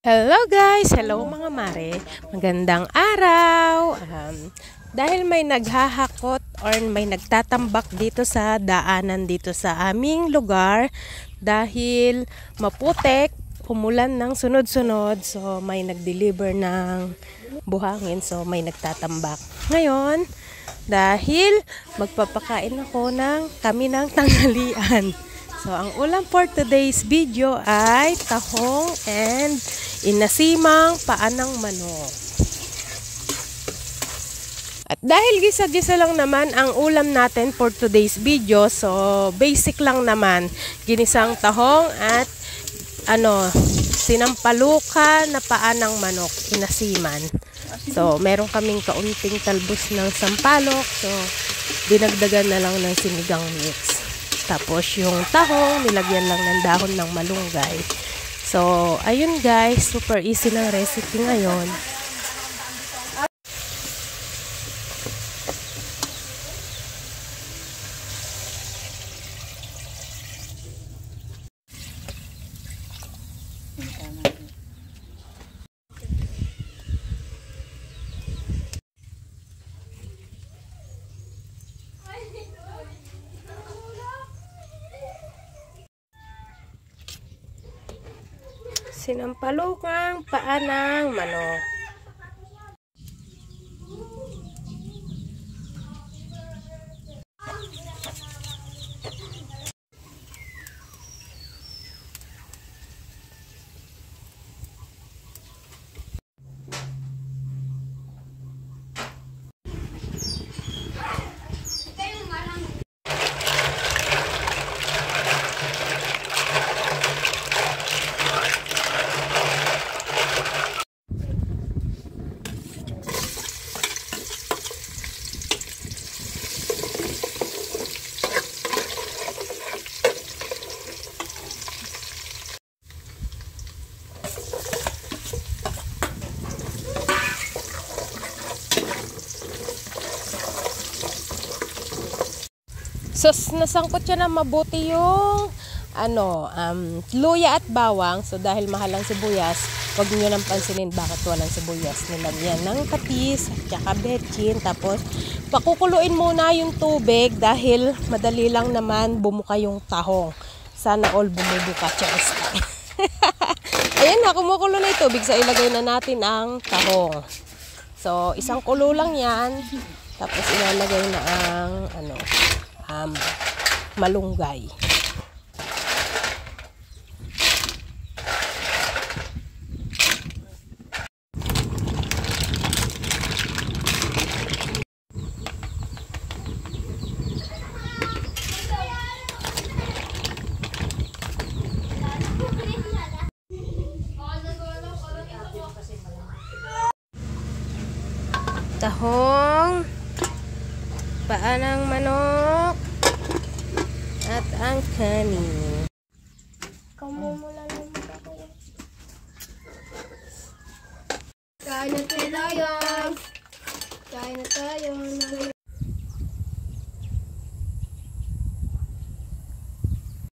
Hello guys! Hello mga mare! Magandang araw! Dahil may naghahakot or may nagtatambak dito sa daanan dito sa aming lugar dahil maputek, umulan ng sunod-sunod, so may nag-deliver ng buhangin, so may nagtatambak. Ngayon, dahil magpapakain ako kami ng tanghalian. So, ang ulam for today's video ay tahong and inasimang paa ng manok. At dahil gisa-gisa lang naman ang ulam natin for today's video, so basic lang naman. Ginisang tahong at sinampalukan na paa ng manok, inasiman. So, meron kaming kaunting talbos ng sampalok, so dinagdagan na lang ng sinigang mix. Tapos yung tahong, nilagyan lang ng dahon ng malunggay. So, ayun guys, super easy ng recipe ngayon. Sinampalukang paa ng manok. So, nasangkot siya na mabuti yung luya at bawang. So, dahil mahal ang sibuyas, huwag niyo nang pansinin bakit walang sibuyas. Nilagyan ng patis at saka betchin. Tapos, pakukuluin muna yung tubig dahil madali lang naman bumuka yung tahong. Sana all bumubuka. Cheers. Ayan na, kumukulo na yung tubig. So, ilagay na natin ang tahong. So, isang kulo lang yan. Tapos, ilalagay na ang malunggay. Tahong, paa ng manok, at ang kanin. Kamumula lang ako. Kain na tayo. Kain na tayo.